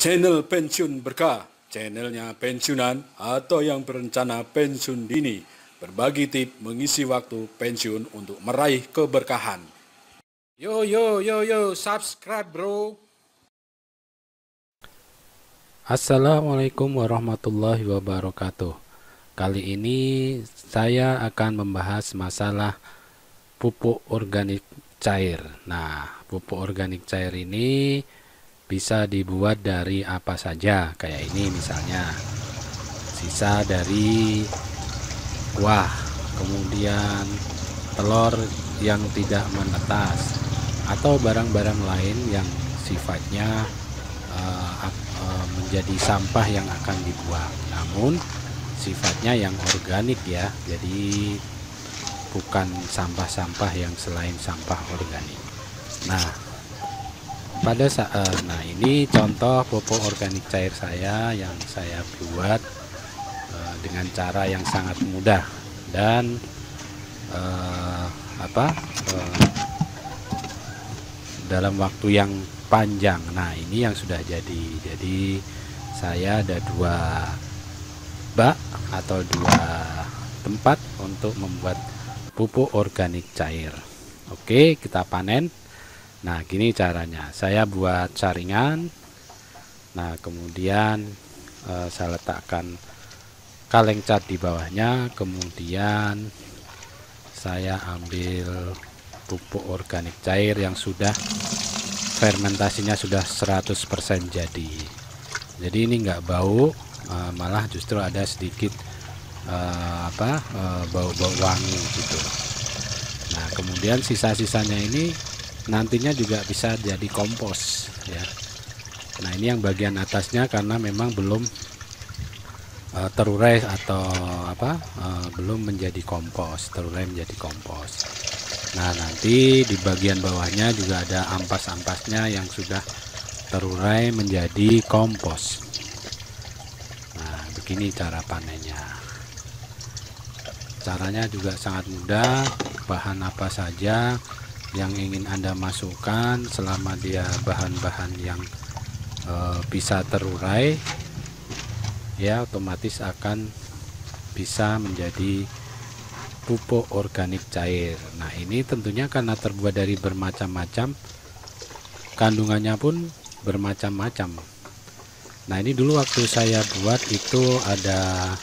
Channel Pensiun Berkah, channelnya pensiunan atau yang berencana pensiun dini, berbagi tip mengisi waktu pensiun untuk meraih keberkahan. Yo, subscribe bro. Assalamualaikum warahmatullahi wabarakatuh. Kali ini saya akan membahas masalah pupuk organik cair. Nah, pupuk organik cair ini bisa dibuat dari apa saja, kayak ini misalnya sisa dari kuah, kemudian telur yang tidak menetas, atau barang-barang lain yang sifatnya menjadi sampah yang akan dibuang, namun sifatnya yang organik ya, jadi bukan sampah-sampah yang selain sampah organik. Nah, ini contoh pupuk organik cair saya yang saya buat dengan cara yang sangat mudah dan dalam waktu yang panjang. Nah, ini yang sudah jadi. Jadi saya ada dua bak atau dua tempat untuk membuat pupuk organik cair. Oke, kita panen. Nah, gini caranya. Saya buat saringan. Nah, kemudian saya letakkan kaleng cat di bawahnya. Kemudian saya ambil pupuk organik cair yang sudah fermentasinya sudah 100% jadi ini enggak bau, malah justru ada sedikit bau-bau wangi gitu. Nah, kemudian sisa-sisanya ini nantinya juga bisa jadi kompos ya. Nah, ini yang bagian atasnya karena memang belum terurai atau belum menjadi kompos, terurai menjadi kompos. Nah, nanti di bagian bawahnya juga ada ampas-ampasnya yang sudah terurai menjadi kompos. Nah, begini cara panennya. Caranya juga sangat mudah, bahan apa saja yang ingin Anda masukkan selama dia bahan-bahan yang bisa terurai ya, otomatis akan bisa menjadi pupuk organik cair. Nah, ini tentunya karena terbuat dari bermacam-macam, kandungannya pun bermacam-macam. Nah, ini dulu waktu saya buat itu ada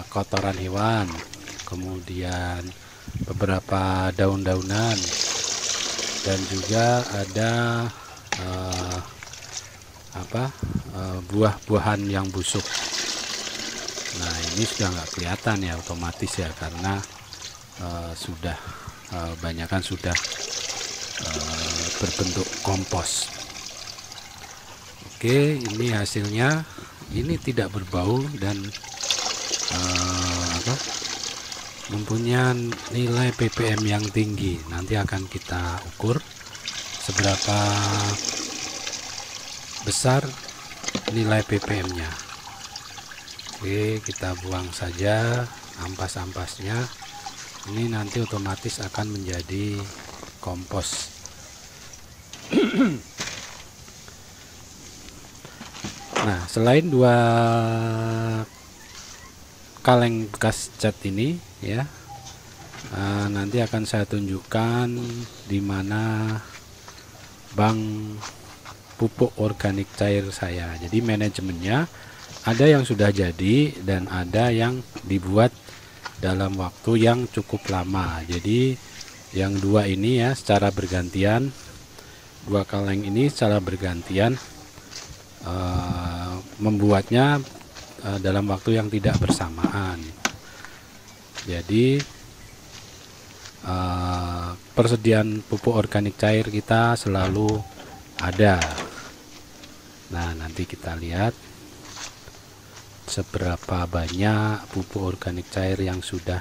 kotoran hewan, kemudian beberapa daun-daunan, dan juga ada buah-buahan yang busuk. Nah, ini sudah nggak kelihatan ya, otomatis ya, karena sudah banyakan sudah berbentuk kompos. Oke, ini hasilnya. Ini tidak berbau dan mempunyai nilai ppm yang tinggi. Nanti akan kita ukur seberapa besar nilai ppm-nya. Oke, kita buang saja ampas-ampasnya. Ini nanti otomatis akan menjadi kompos. Nah, selain dua kaleng bekas cat ini ya, nanti akan saya tunjukkan di mana bank pupuk organik cair saya. Jadi manajemennya ada yang sudah jadi dan ada yang dibuat dalam waktu yang cukup lama. Jadi yang dua ini ya secara bergantian, dua kaleng ini secara bergantian membuatnya dalam waktu yang tidak bersamaan. Jadi persediaan pupuk organik cair kita selalu ada. Nah, nanti kita lihat seberapa banyak pupuk organik cair yang sudah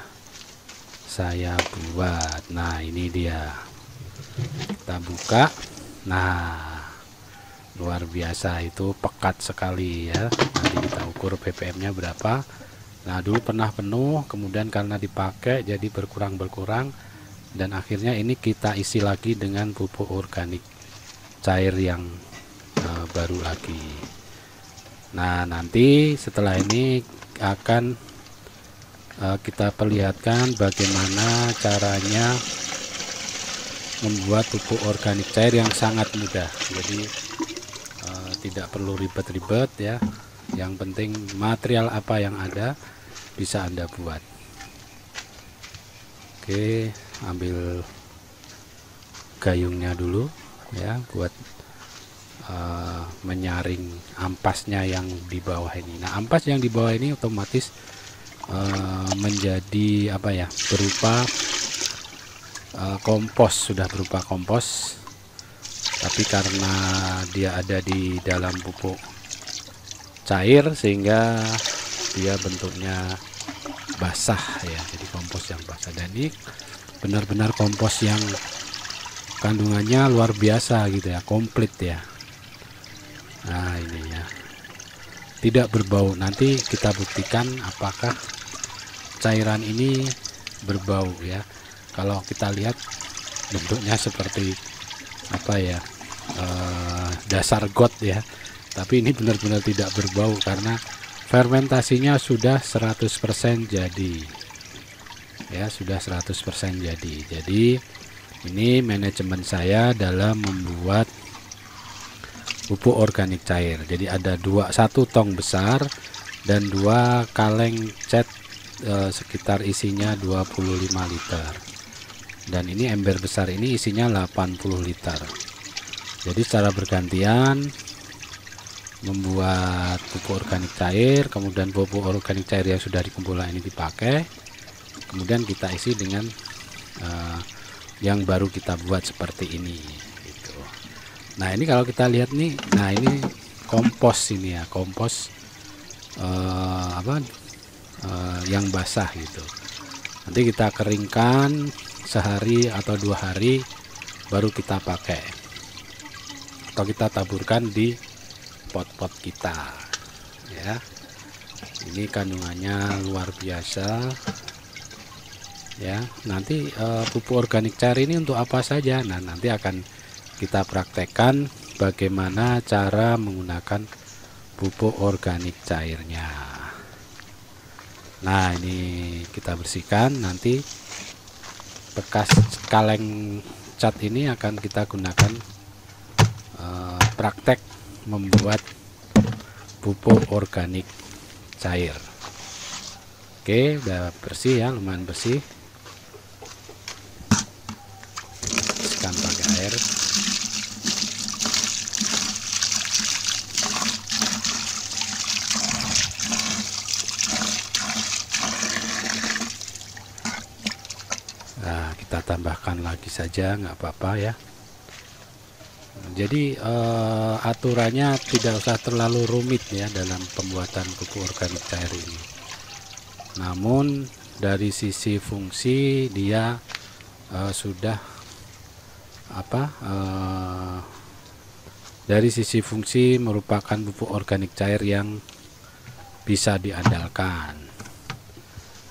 saya buat. Nah, ini dia, kita buka. Nah, luar biasa, itu pekat sekali ya. Nanti kita ukur ppm-nya berapa. Nah, dulu pernah penuh, kemudian karena dipakai jadi berkurang dan akhirnya ini kita isi lagi dengan pupuk organik cair yang baru lagi. Nah, nanti setelah ini akan kita perlihatkan bagaimana caranya membuat pupuk organik cair yang sangat mudah. Jadi tidak perlu ribet-ribet ya. Yang penting material apa yang ada bisa Anda buat. Oke, ambil gayungnya dulu ya buat menyaring ampasnya yang di bawah ini. Nah, ampas yang di bawah ini otomatis menjadi apa ya, berupa kompos, sudah berupa kompos, tapi karena dia ada di dalam pupuk cair sehingga dia bentuknya basah ya, jadi kompos yang basah. Dan ini benar-benar kompos yang kandungannya luar biasa gitu ya, komplit ya. Nah, ini ya, tidak berbau. Nanti kita buktikan apakah cairan ini berbau ya. Kalau kita lihat bentuknya seperti apa ya, dasar got ya, tapi ini benar-benar tidak berbau karena fermentasinya sudah 100% jadi ya, sudah 100% jadi. Jadi ini manajemen saya dalam membuat pupuk organik cair. Jadi ada satu tong besar dan 2 kaleng cat sekitar isinya 25 liter. Dan ini ember besar ini isinya 80 liter. Jadi secara bergantian membuat pupuk organik cair, kemudian pupuk organik cair yang sudah dikumpulkan ini dipakai, kemudian kita isi dengan yang baru kita buat seperti ini gitu. Nah, ini kalau kita lihat nih, nah ini kompos ini ya, kompos yang basah gitu. Nanti kita keringkan sehari atau 2 hari baru kita pakai, atau kita taburkan di pot-pot kita ya. Ini kandungannya luar biasa ya. Nanti pupuk organik cair ini untuk apa saja? Nah, nanti akan kita praktekkan bagaimana cara menggunakan pupuk organik cairnya. Nah, ini kita bersihkan. Nanti bekas kaleng cat ini akan kita gunakan praktek membuat pupuk organik cair. Oke, udah bersih ya, lumayan bersih. Bersihkan pakai air. Nah, kita tambahkan lagi saja, nggak apa-apa ya. Jadi aturannya tidak usah terlalu rumit ya dalam pembuatan pupuk organik cair ini. Namun dari sisi fungsi dia sudah dari sisi fungsi merupakan pupuk organik cair yang bisa diandalkan.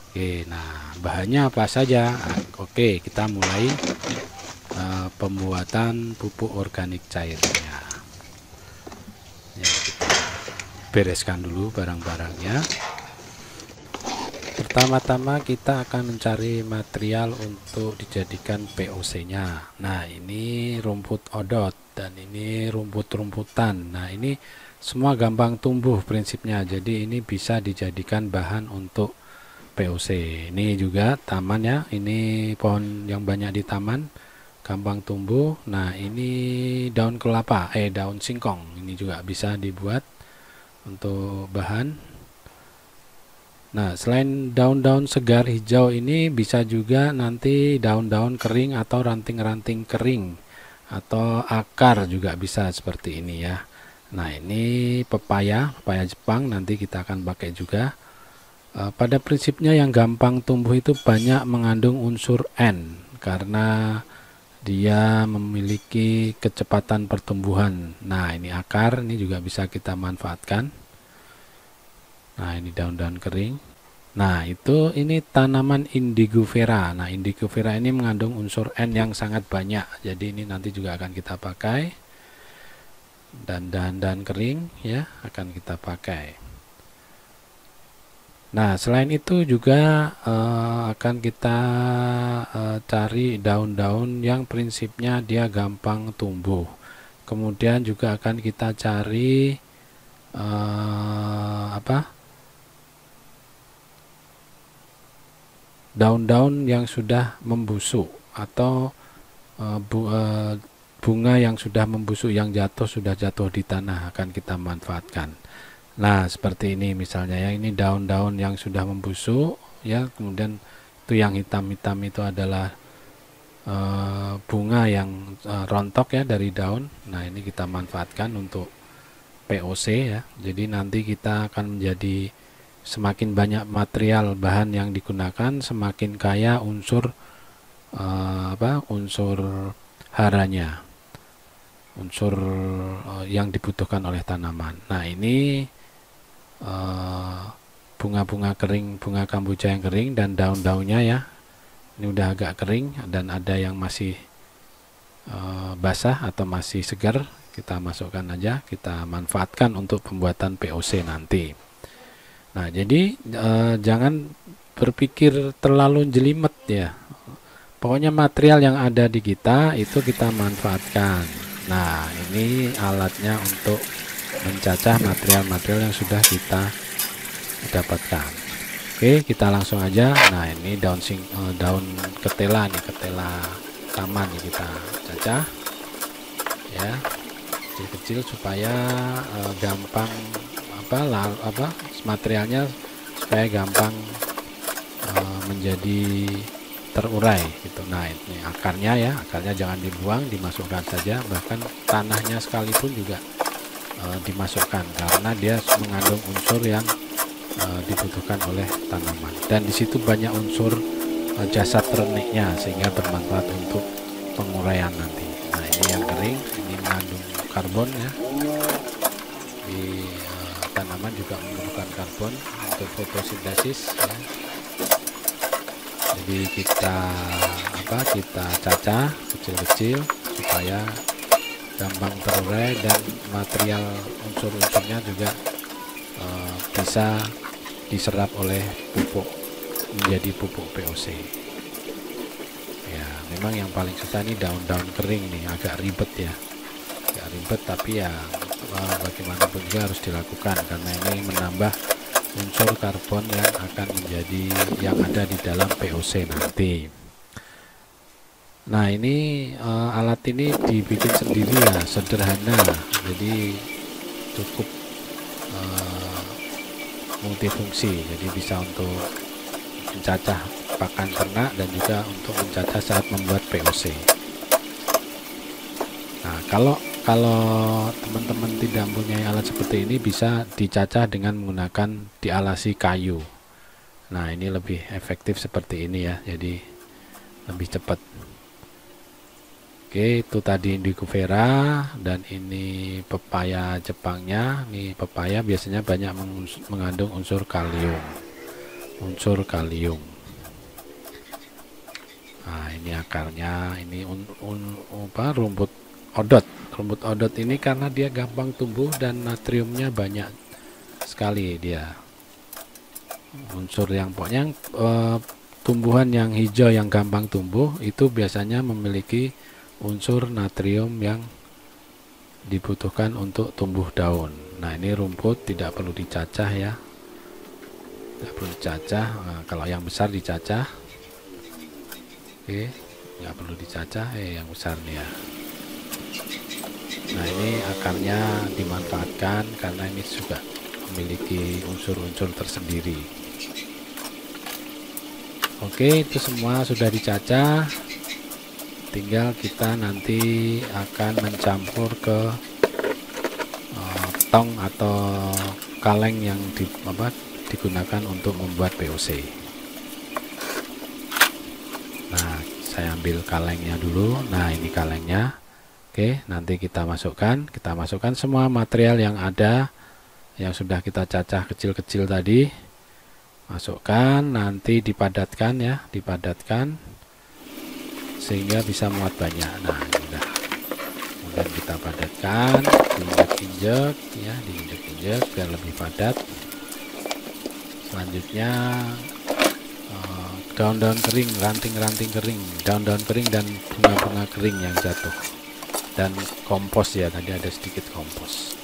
Oke, nah bahannya apa saja? Oke, kita mulai pembuatan pupuk organik cairnya ya. Kita bereskan dulu barang-barangnya. Pertama-tama kita akan mencari material untuk dijadikan POC nya. Nah, ini rumput odot dan ini rumput-rumputan. Nah, ini semua gampang tumbuh prinsipnya, jadi ini bisa dijadikan bahan untuk POC. Ini juga taman ya, ini pohon yang banyak di taman gampang tumbuh. Nah, ini daun kelapa, daun singkong, ini juga bisa dibuat untuk bahan. Nah, selain daun-daun segar hijau ini bisa juga nanti daun-daun kering atau ranting-ranting kering atau akar juga bisa seperti ini ya. Nah, ini pepaya Jepang nanti kita akan pakai juga. Pada prinsipnya yang gampang tumbuh itu banyak mengandung unsur N karena dia memiliki kecepatan pertumbuhan. Nah, ini akar, ini juga bisa kita manfaatkan. Nah, ini daun-daun kering. Nah, ini tanaman indigo vera. Nah, indigo vera ini mengandung unsur N yang sangat banyak. Jadi ini nanti juga akan kita pakai. dan dahan-dahan kering ya akan kita pakai. Nah, selain itu juga akan kita cari daun-daun yang prinsipnya dia gampang tumbuh. Kemudian juga akan kita cari daun-daun yang sudah membusuk atau bunga yang sudah membusuk, yang sudah jatuh di tanah akan kita manfaatkan. Nah, seperti ini misalnya ya, ini daun-daun yang sudah membusuk ya, kemudian itu yang hitam-hitam itu adalah bunga yang rontok ya dari daun. Nah, ini kita manfaatkan untuk POC ya. Jadi nanti kita akan menjadi semakin banyak material bahan yang digunakan, semakin kaya unsur unsur haranya, unsur yang dibutuhkan oleh tanaman. Nah, ini bunga-bunga kering, bunga kamboja yang kering dan daun-daunnya ya, ini udah agak kering dan ada yang masih basah atau masih segar, kita masukkan aja, kita manfaatkan untuk pembuatan POC nanti. Nah, jadi jangan berpikir terlalu jelimet ya, pokoknya material yang ada di kita itu kita manfaatkan. Nah, ini alatnya untuk mencacah material-material yang sudah kita dapatkan. Oke, kita langsung aja. Nah, ini daun ketela nih, ketela taman nih kita cacah ya, kecil-kecil supaya gampang materialnya supaya gampang menjadi terurai gitu. Nah, ini akarnya ya, akarnya jangan dibuang, dimasukkan saja, bahkan tanahnya sekalipun juga dimasukkan karena dia mengandung unsur yang dibutuhkan oleh tanaman, dan di situ banyak unsur jasad reniknya sehingga bermanfaat untuk penguraian nanti. Nah, ini yang kering, ini mengandung karbon ya, di tanaman juga memerlukan karbon untuk fotosintesis ya. Jadi kita cacah kecil-kecil supaya gampang terurai dan material unsur-unsurnya juga bisa diserap oleh pupuk menjadi pupuk POC ya. Memang yang paling susah ini daun-daun kering nih, agak ribet ya, agak ribet, tapi ya bagaimanapun juga harus dilakukan karena ini menambah unsur karbon yang akan menjadi yang ada di dalam POC nanti. Nah, ini alat ini dibikin sendiri ya, sederhana, jadi cukup multifungsi, jadi bisa untuk mencacah pakan ternak dan juga untuk mencacah saat membuat POC. Nah, kalau teman-teman tidak mempunyai alat seperti ini, bisa dicacah dengan menggunakan dialasi kayu. Nah, ini lebih efektif seperti ini ya, jadi lebih cepat. Oke, itu tadi indigo vera, dan ini pepaya Jepangnya. Ini pepaya biasanya banyak mengandung unsur kalium. Nah, ini akarnya, ini rumput odot. Rumput odot ini karena dia gampang tumbuh dan natriumnya banyak sekali dia. Unsur yang pokoknya tumbuhan yang hijau yang gampang tumbuh itu biasanya memiliki unsur natrium yang dibutuhkan untuk tumbuh daun. Nah, ini rumput tidak perlu dicacah ya, tidak perlu dicacah. Nah, kalau yang besar dicacah, oke, nggak perlu dicacah. Yang besar nih ya. Nah, ini akarnya dimanfaatkan karena ini juga memiliki unsur-unsur tersendiri. Oke, itu semua sudah dicacah. Tinggal kita nanti akan mencampur ke tong atau kaleng yang digunakan untuk membuat POC. Nah, saya ambil kalengnya dulu. Nah, ini kalengnya. Oke, nanti kita masukkan semua material yang ada yang sudah kita cacah kecil-kecil tadi. Masukkan, nanti dipadatkan ya, dipadatkan sehingga bisa muat banyak. Nah, ini udah kemudian kita padatkan, diinjek-injek ya, diinjek-injek biar lebih padat. Selanjutnya daun-daun kering, ranting-ranting kering, daun-daun kering dan bunga-bunga kering yang jatuh, dan kompos ya, tadi ada sedikit kompos.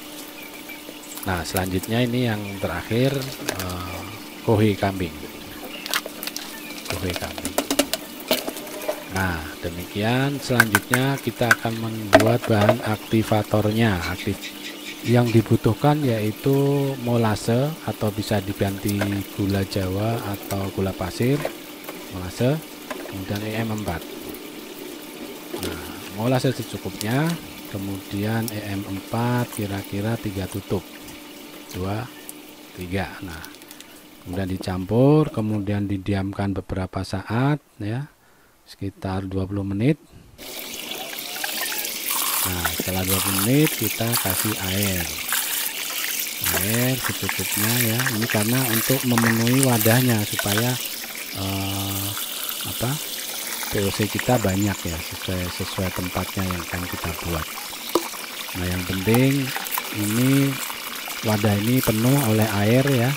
Nah selanjutnya ini yang terakhir, kohe kambing. Nah demikian, selanjutnya kita akan membuat bahan aktivatornya. Yang dibutuhkan yaitu molase atau bisa diganti gula jawa atau gula pasir, molase, kemudian EM4. Nah molase secukupnya, kemudian EM4 kira-kira 3 tutup, 2, 3. Nah kemudian dicampur, kemudian didiamkan beberapa saat ya, sekitar 20 menit. Nah setelah 20 menit kita kasih air secukupnya ya, ini karena untuk memenuhi wadahnya supaya POC kita banyak ya, sesuai tempatnya yang akan kita buat. Nah yang penting ini wadah ini penuh oleh air ya,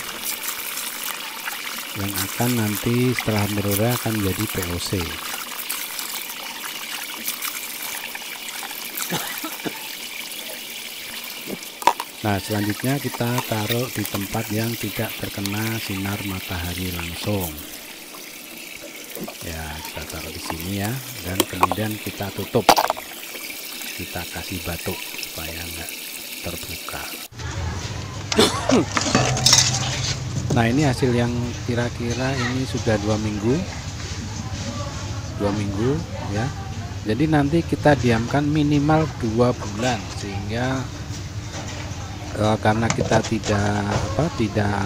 yang akan nanti setelah meludah akan menjadi POC. Nah selanjutnya kita taruh di tempat yang tidak terkena sinar matahari langsung ya, kita taruh di sini ya, dan kemudian kita tutup, kita kasih batuk supaya enggak terbuka. Nah ini hasil yang kira-kira ini sudah 2 minggu ya, jadi nanti kita diamkan minimal 2 bulan, sehingga karena kita tidak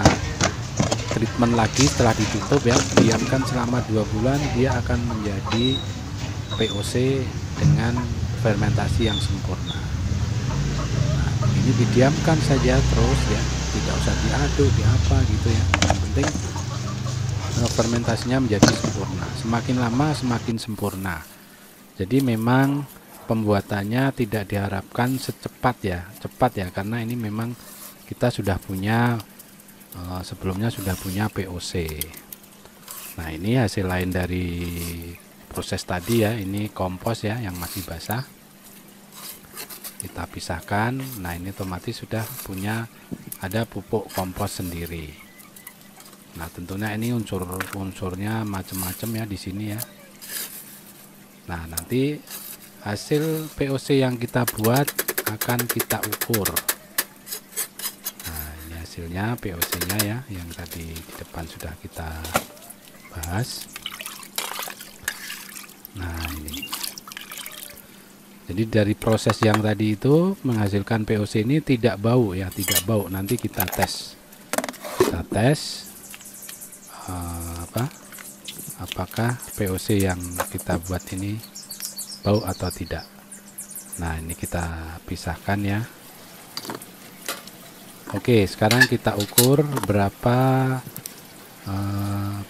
treatment lagi setelah ditutup ya, diamkan selama 2 bulan, dia akan menjadi POC dengan fermentasi yang sempurna. Nah, ini didiamkan saja terus ya, tidak usah diaduk di apa gitu ya, yang penting fermentasinya menjadi sempurna, semakin lama semakin sempurna. Jadi memang pembuatannya tidak diharapkan cepat ya, karena ini memang kita sudah punya sebelumnya sudah punya POC. Nah ini hasil lain dari proses tadi ya, ini kompos ya yang masih basah, kita pisahkan. Nah ini otomatis sudah punya ada pupuk kompos sendiri. Nah tentunya ini unsurnya macam-macam ya di sini ya. Nah nanti hasil POC yang kita buat akan kita ukur. Nah ini hasilnya POC nya ya, yang tadi di depan sudah kita bahas. Nah ini, jadi dari proses yang tadi itu menghasilkan POC ini tidak bau ya, tidak bau. Nanti kita tes apakah POC yang kita buat ini bau atau tidak. Nah ini kita pisahkan ya. Oke sekarang kita ukur berapa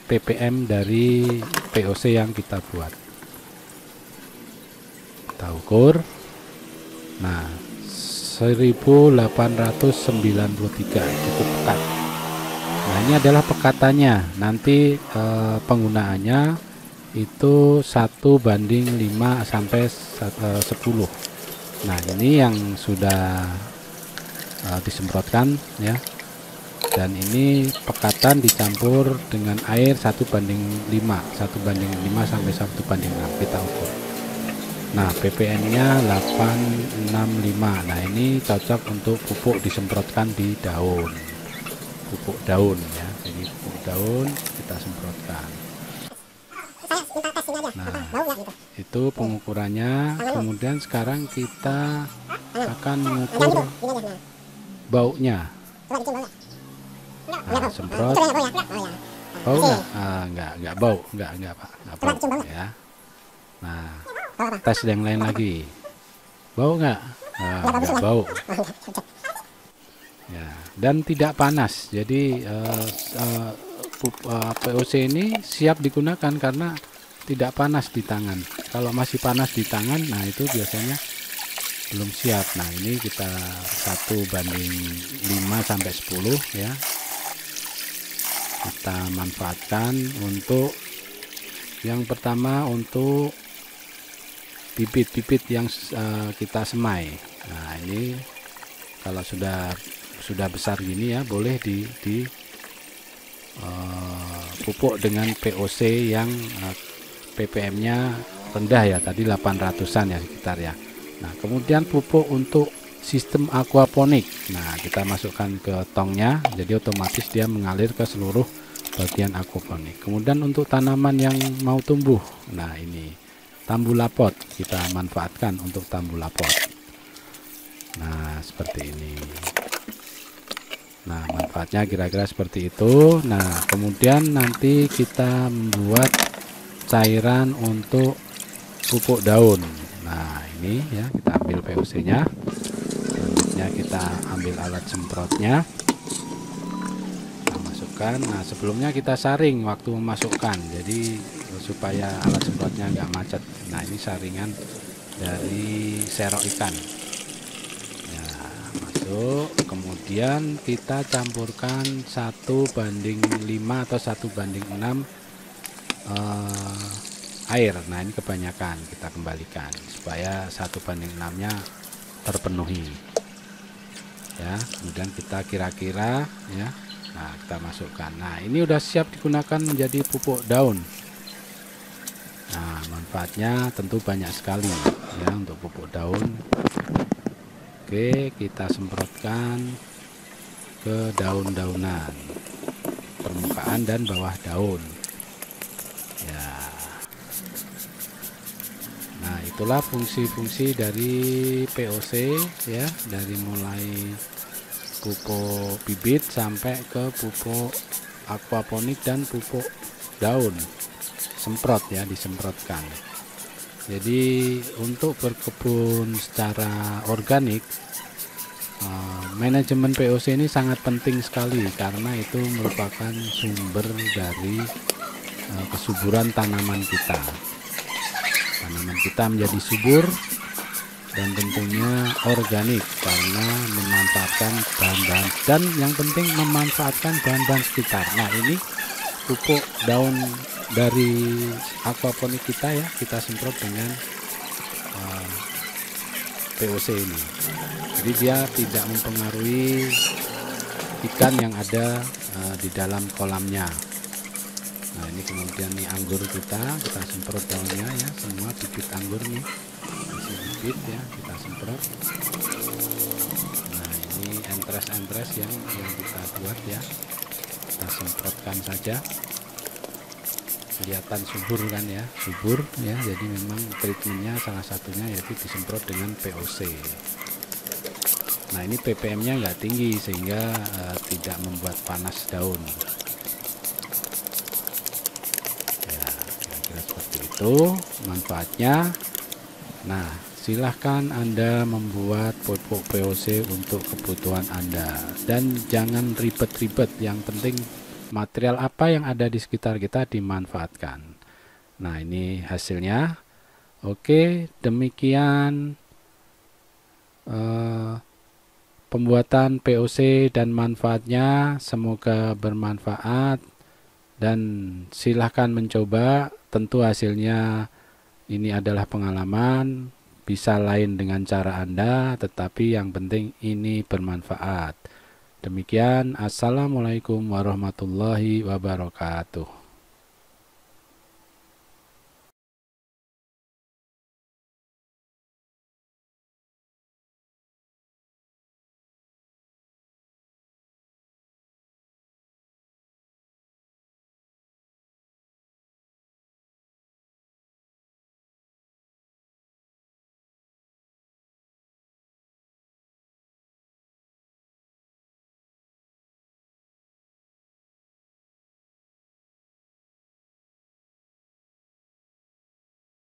ppm dari POC yang kita buat. Kita ukur. Nah 1893 cukup pekat. Nah ini adalah pekatannya. Nanti penggunaannya itu 1:5 sampai 10. Nah ini yang sudah disemprotkan ya, dan ini pekatan dicampur dengan air 1:5 sampai 1:6 kita ukur. Nah ppm nya 865. Nah ini cocok untuk pupuk disemprotkan di daun, pupuk daun ya, jadi pupuk daun kita semprotkan. Nah itu pengukurannya. Kemudian sekarang kita akan mengukur baunya. Nah semprot, bau nggak bau, nggak bau ya. Nah tes yang lain lagi, bau nggak bau ya, dan tidak panas. Jadi POC ini siap digunakan karena tidak panas di tangan. Kalau masih panas di tangan, nah itu biasanya belum siap. Nah, ini kita 1:5 sampai 10 ya. Kita manfaatkan untuk yang pertama untuk bibit-bibit yang kita semai. Nah, ini kalau sudah besar gini ya, boleh di pupuk dengan POC yang ppm-nya rendah ya, tadi 800-an ya sekitar ya. Nah, kemudian pupuk untuk sistem aquaponik. Nah, kita masukkan ke tongnya, jadi otomatis dia mengalir ke seluruh bagian aquaponik. Kemudian untuk tanaman yang mau tumbuh, nah ini tambulapot kita manfaatkan untuk tambulapot. Nah, seperti ini. Nah, manfaatnya kira-kira seperti itu. Nah, kemudian nanti kita membuat cairan untuk pupuk daun. Nah, ini ya, kita ambil POC nya, selanjutnya kita ambil alat semprotnya, kita masukkan. Nah, sebelumnya kita saring waktu memasukkan, jadi supaya alat semprotnya nggak macet. Nah, ini saringan dari serok ikan ya, masuk. Kemudian kita campurkan 1:5 atau 1:6 air. Nah, ini kebanyakan, kita kembalikan supaya 1:6 nya terpenuhi ya. Kemudian kita kira-kira ya, nah kita masukkan. Nah, ini udah siap digunakan menjadi pupuk daun. Nah, manfaatnya tentu banyak sekali ya untuk pupuk daun. Oke, kita semprotkan ke daun-daunan, permukaan dan bawah daun ya. Nah, itulah fungsi-fungsi dari POC ya, dari mulai pupuk bibit sampai ke pupuk aquaponik dan pupuk daun. Semprot ya, disemprotkan. Jadi untuk berkebun secara organik, manajemen POC ini sangat penting sekali karena itu merupakan sumber dari kesuburan tanaman kita. Tanaman kita menjadi subur dan tentunya organik karena memanfaatkan bahan-bahan, dan yang penting memanfaatkan bahan-bahan sekitar. Nah, ini pupuk daun dari aquaponik kita ya, kita semprot dengan POC ini. Jadi dia tidak mempengaruhi ikan yang ada di dalam kolamnya. Nah, ini kemudian nih anggur kita semprot daunnya ya, semua bibit anggur nih, isi bibit ya, kita semprot. Nah, ini entres-entres yang kita buat ya, kita semprotkan saja. Kelihatan subur kan ya, subur ya. Jadi memang treatmentnya salah satunya yaitu disemprot dengan POC. Nah, ini ppm-nya nggak tinggi sehingga tidak membuat panas daun ya, kira-kira seperti itu manfaatnya. Nah, silahkan Anda membuat pupuk POC untuk kebutuhan Anda, dan jangan ribet-ribet, yang penting material apa yang ada di sekitar kita dimanfaatkan. Nah, ini hasilnya. Oke, demikian pembuatan POC dan manfaatnya. Semoga bermanfaat dan silahkan mencoba. Tentu hasilnya ini adalah pengalaman, bisa lain dengan cara Anda, tetapi yang penting ini bermanfaat. Demikian, assalamualaikum warahmatullahi wabarakatuh.